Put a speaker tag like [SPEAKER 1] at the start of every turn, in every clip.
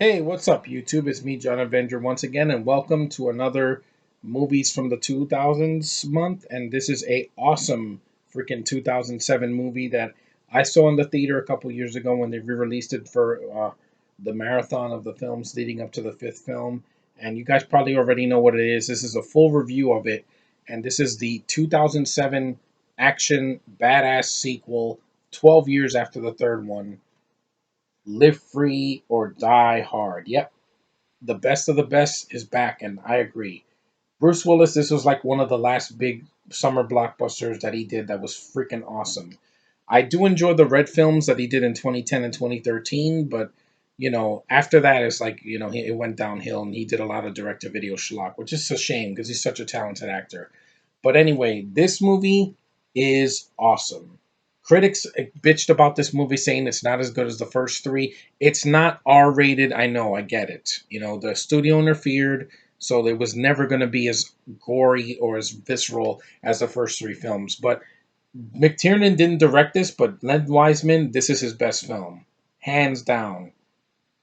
[SPEAKER 1] Hey, what's up, YouTube? It's me, John Avenger, once again, and welcome to another Movies from the 2000s month. And this is a awesome freaking 2007 movie that I saw in the theater a couple years ago when they re-released it for the marathon of the films leading up to the fifth film. And you guys probably already know what it is. This is a full review of it, and this is the 2007 action badass sequel, 12 years after the third one. Live Free or Die Hard. Yep, the best of the best is back, and I agree. Bruce Willis, this was like one of the last big summer blockbusters that he did that was freaking awesome. I do enjoy the Red films that he did in 2010 and 2013, but after that, it's like, it went downhill and he did a lot of direct to video schlock, which is a shame because he's such a talented actor. But anyway, this movie is awesome. Critics bitched about this movie saying it's not as good as the first three. It's not R rated. I know, I get it. The studio interfered, so it was never going to be as gory or as visceral as the first three films. But McTiernan didn't direct this, but Len Wiseman, this is his best film. Hands down.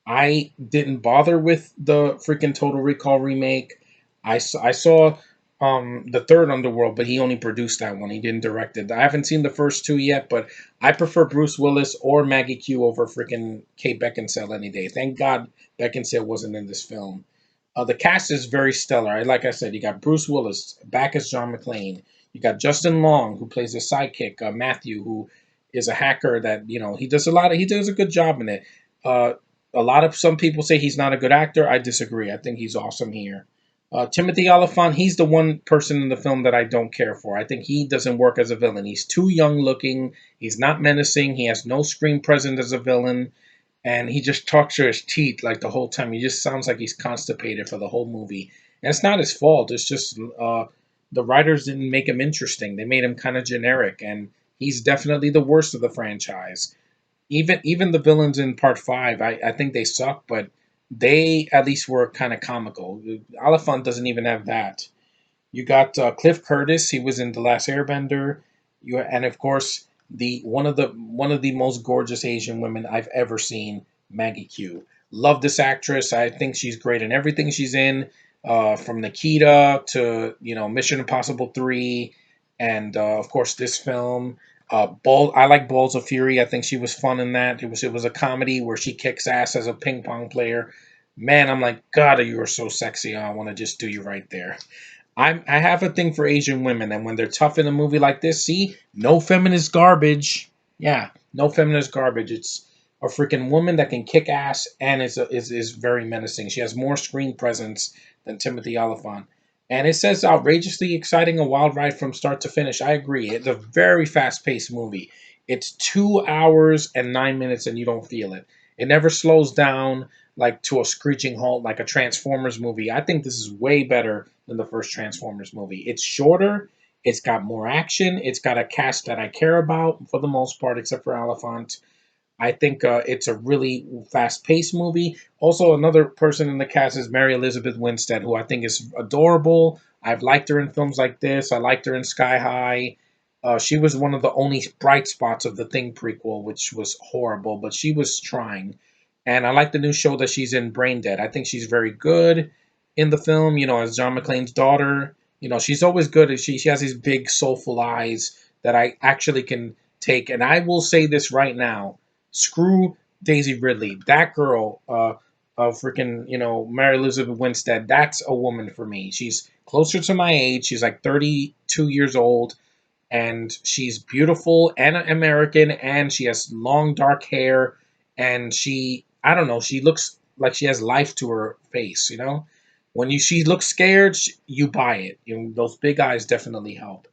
[SPEAKER 1] I didn't bother with the freaking Total Recall remake. I saw the third Underworld, but he only produced that one. He didn't direct it. I haven't seen the first two yet, but I prefer Bruce Willis or Maggie Q over freaking Kate Beckinsale any day. Thank God Beckinsale wasn't in this film. The cast is very stellar. Like I said, you got Bruce Willis back as John McClane. You got Justin Long, who plays his sidekick, Matthew, who is a hacker that he does a good job in it. Uh, some people say he's not a good actor. I disagree. I think he's awesome here. Timothy Oliphant, he's the one person in the film that I don't care for. I think he doesn't work as a villain. He's too young looking. He's not menacing. He has no screen presence as a villain, and he just talks through his teeth like the whole time. He just sounds like he's constipated for the whole movie, and it's not his fault. It's just the writers didn't make him interesting. They made him kind of generic, and he's definitely the worst of the franchise. Even the villains in part five, I think they suck, but they at least were kind of comical. Oliphant doesn't even have that. You got Cliff Curtis. He was in The Last Airbender. And of course the one of the most gorgeous Asian women I've ever seen, Maggie Q. Love this actress. I think she's great in everything she's in, from Nikita to Mission Impossible 3, and of course this film. I like Balls of Fury. I think she was fun in that. It was a comedy where she kicks ass as a ping pong player. Man, I'm like, God, you are so sexy. I want to just do you right there. I have a thing for Asian women, and when they're tough in a movie like this, see, no feminist garbage. Yeah, no feminist garbage. It's a freaking woman that can kick ass and is very menacing. She has more screen presence than Timothy Oliphant, and it says outrageously exciting, a wild ride from start to finish. I agree. It's a very fast paced movie. It's 2 hours and 9 minutes, and you don't feel it. It never slows down like to a screeching halt like a Transformers movie. I think this is way better than the first Transformers movie. It's shorter, it's got more action, it's got a cast that I care about for the most part, except for Oliphant. I think it's a really fast paced movie. Also, another person in the cast is Mary Elizabeth Winstead, who I think is adorable. I've liked her in films like this. I liked her in Sky High. She was one of the only bright spots of the Thing prequel, which was horrible, but she was trying. And I like the new show that she's in, Brain Dead. I think she's very good in the film, as John McClane's daughter. She's always good. She has these big, soulful eyes that I actually can take. And I will say this right now, screw Daisy Ridley. That girl, freaking, Mary Elizabeth Winstead, that's a woman for me. She's closer to my age. She's like 32 years old, and she's beautiful and American, and she has long dark hair, and I don't know, she looks like she has life to her face. When she looks scared, you buy it. Those big eyes definitely help.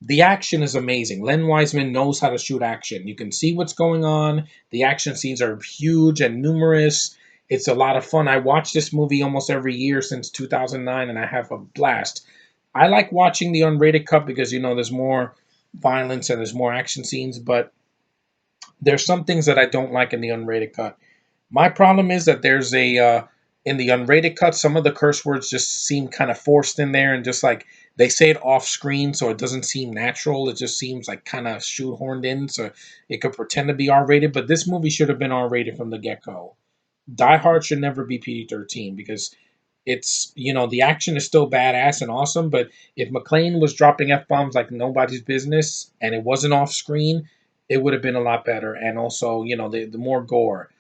[SPEAKER 1] The action is amazing. Len Wiseman knows how to shoot action. You can see what's going on. The action scenes are huge and numerous. It's a lot of fun. I watch this movie almost every year since 2009, and I have a blast. I like watching the unrated cut because there's more violence and there's more action scenes, but there's some things that I don't like in the unrated cut. My problem is that there's a in the unrated cut, some of the curse words just seem kind of forced in there, and just like they say it off screen, so it doesn't seem natural. It just seems like kind of shoehorned in, so it could pretend to be R rated. But this movie should have been R rated from the get go. Die Hard should never be PG-13 because it's, the action is still badass and awesome, but if McClane was dropping F bombs like nobody's business and it wasn't off screen, it would have been a lot better. And also, the more gore.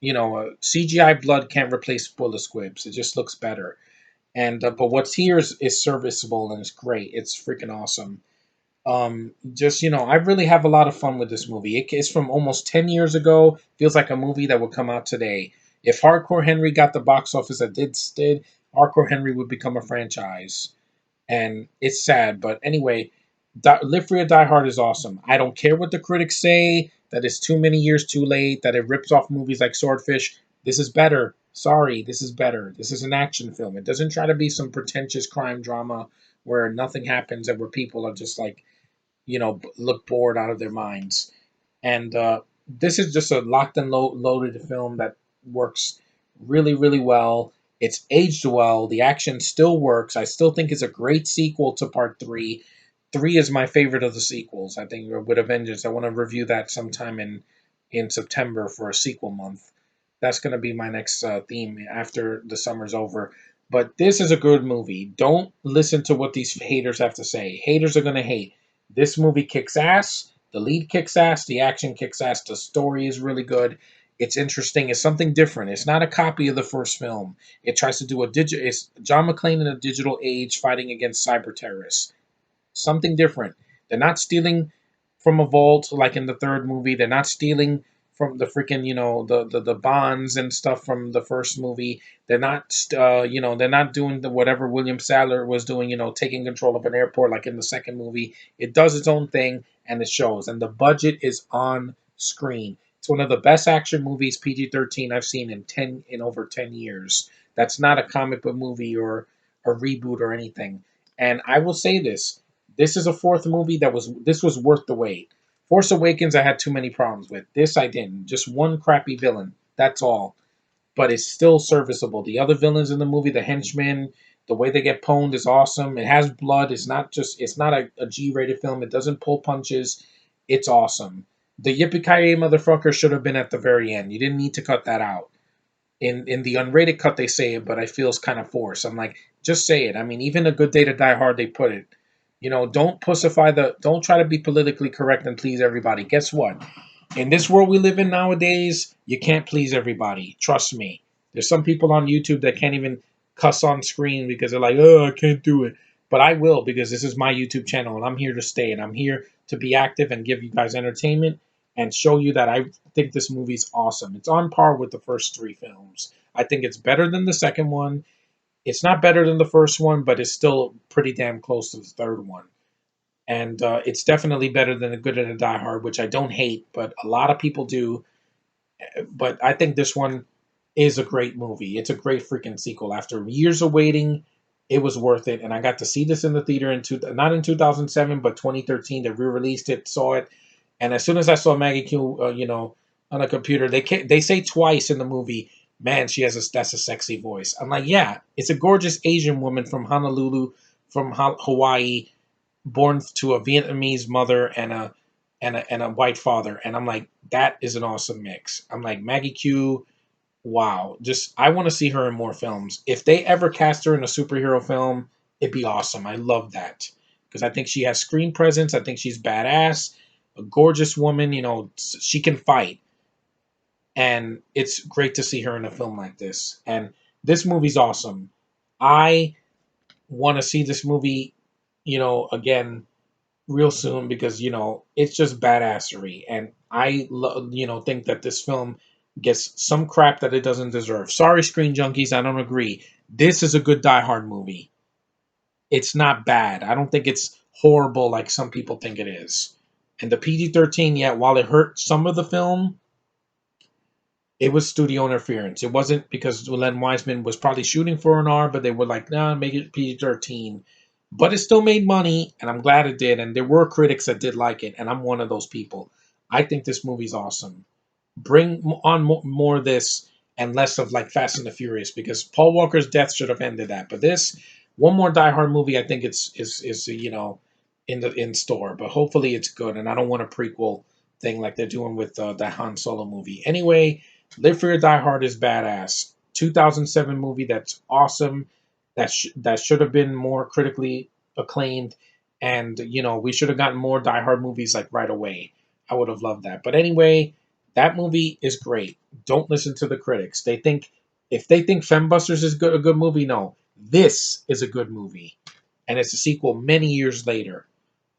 [SPEAKER 1] CGI blood can't replace bullet squibs. It just looks better. And but what's here is serviceable and it's great. It's freaking awesome. Just I really have a lot of fun with this movie. It's from almost 10 years ago. Feels like a movie that would come out today. If Hardcore Henry got the box office that did, Hardcore Henry would become a franchise, and it's sad. But anyway, Live Free or Die Hard is awesome. I don't care what the critics say that it's too many years too late, that it rips off movies like Swordfish. This is better. Sorry, this is better. This is an action film. It doesn't try to be some pretentious crime drama where nothing happens and where people are just like look bored out of their minds. And this is just a locked and loaded film that works really, really well. It's aged well. The action still works. I still think it's a great sequel to Part Three. Three is my favorite of the sequels. I think with Avengers. I want to review that sometime in September for a sequel month. That's going to be my next theme after the summer's over. But this is a good movie. Don't listen to what these haters have to say. Haters are going to hate. This movie kicks ass. The lead kicks ass. The action kicks ass. The story is really good. It's interesting. It's something different. It's not a copy of the first film. It tries to do It's John McClane in a digital age fighting against cyber terrorists. Something different. They're not stealing from a vault like in the third movie. They're not stealing from the freaking the bonds and stuff from the first movie. They're not they're not doing the whatever William Sadler was doing, taking control of an airport like in the second movie. It does its own thing and it shows. And the budget is on screen. It's one of the best action movies PG-13 I've seen in over 10 years. That's not a comic book movie or a reboot or anything. And I will say this: this is a fourth movie this was worth the wait. Force Awakens I had too many problems with. This I didn't. Just one crappy villain. That's all. But it's still serviceable. The other villains in the movie, the henchmen, the way they get pwned is awesome. It has blood. It's not a G-rated film. It doesn't pull punches. It's awesome. The Yippee Ki motherfucker should have been at the very end. You didn't need to cut that out. In the unrated cut they say it, but I feel it's kind of forced. I'm like, just say it. I mean, even A Good Day to Die Hard they put it. Don't try to be politically correct and please everybody. Guess what? In this world we live in nowadays, you can't please everybody. Trust me. There's some people on YouTube that can't even cuss on screen because they're like, oh, I can't do it. But I will because this is my YouTube channel and I'm here to stay and I'm here to be active and give you guys entertainment and show you that I think this movie's awesome. It's on par with the first three films. I think it's better than the second one. It's not better than the first one, but it's still pretty damn close to the third one. And it's definitely better than A Good and a Die Hard, which I don't hate, but a lot of people do. But I think this one is a great movie. It's a great freaking sequel. After years of waiting, it was worth it. And I got to see this in the theater not in 2007, but 2013. They re-released it, saw it, and as soon as I saw Maggie Q, on a computer, they say twice in the movie, "Man, that's a sexy voice." I'm like, yeah, it's a gorgeous Asian woman from Honolulu, from Hawaii, born to a Vietnamese mother and a white father, and I'm like, that is an awesome mix. I'm like Maggie Q. Wow, just I want to see her in more films. If they ever cast her in a superhero film, it'd be awesome. I love that because I think she has screen presence. I think she's badass, a gorgeous woman. She can fight, and it's great to see her in a film like this. And this movie's awesome. I want to see this movie, again real soon because it's just badassery, and think that this film gets some crap that it doesn't deserve. Sorry, Screen Junkies, I don't agree. This is a good Die Hard movie. It's not bad. I don't think it's horrible like some people think it is. And the PG-13, yeah, while it hurt some of the film, it was studio interference. It wasn't because Len Wiseman was probably shooting for an R, but they were like, nah, make it PG-13. But it still made money, and I'm glad it did. And there were critics that did like it, and I'm one of those people. I think this movie's awesome. Bring on more of this and less of like Fast and the Furious, because Paul Walker's death should have ended that. But this one more Die Hard movie, I think is in store. But hopefully it's good, and I don't want a prequel thing like they're doing with the Han Solo movie. Anyway, Live Free or Die Hard is badass. 2007 movie that's awesome. That should have been more critically acclaimed, and we should have gotten more Die Hard movies like right away. I would have loved that. But anyway, that movie is great. Don't listen to the critics. They think if they think Fembusters is a good movie, no, this is a good movie, and it's a sequel many years later,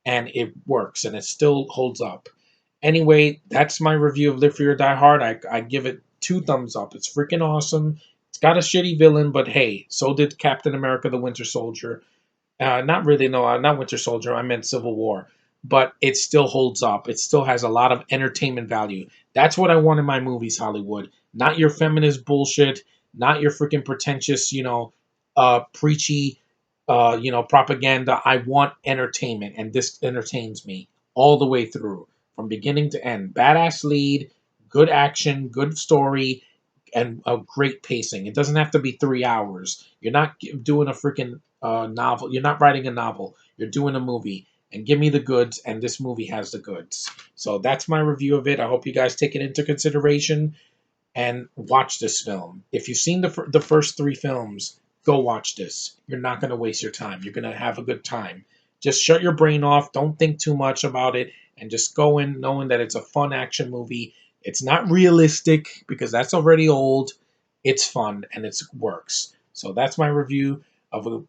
[SPEAKER 1] and it works and it still holds up. Anyway, that's my review of Live Free or Die Hard. I give it 2 thumbs up. It's freaking awesome. It's got a shitty villain, but hey, so did Captain America: The Winter Soldier. Not really, no, not Winter Soldier. I meant Civil War. But it still holds up. It still has a lot of entertainment value. That's what I want in my movies, Hollywood. Not your feminist bullshit. Not your freaking pretentious, preachy, propaganda. I want entertainment, and this entertains me all the way through, from beginning to end. Badass lead, good action, good story, and a great pacing. It doesn't have to be 3 hours. You're not doing a freaking novel. You're not writing a novel. You're doing a movie. And give me the goods, and this movie has the goods. So that's my review of it. I hope you guys take it into consideration and watch this film. If you've seen the first 3 films, go watch this. You're not going to waste your time. You're going to have a good time. Just shut your brain off. Don't think too much about it, and just go in knowing that it's a fun action movie. It's not realistic because that's already old. It's fun and it works. So that's my review of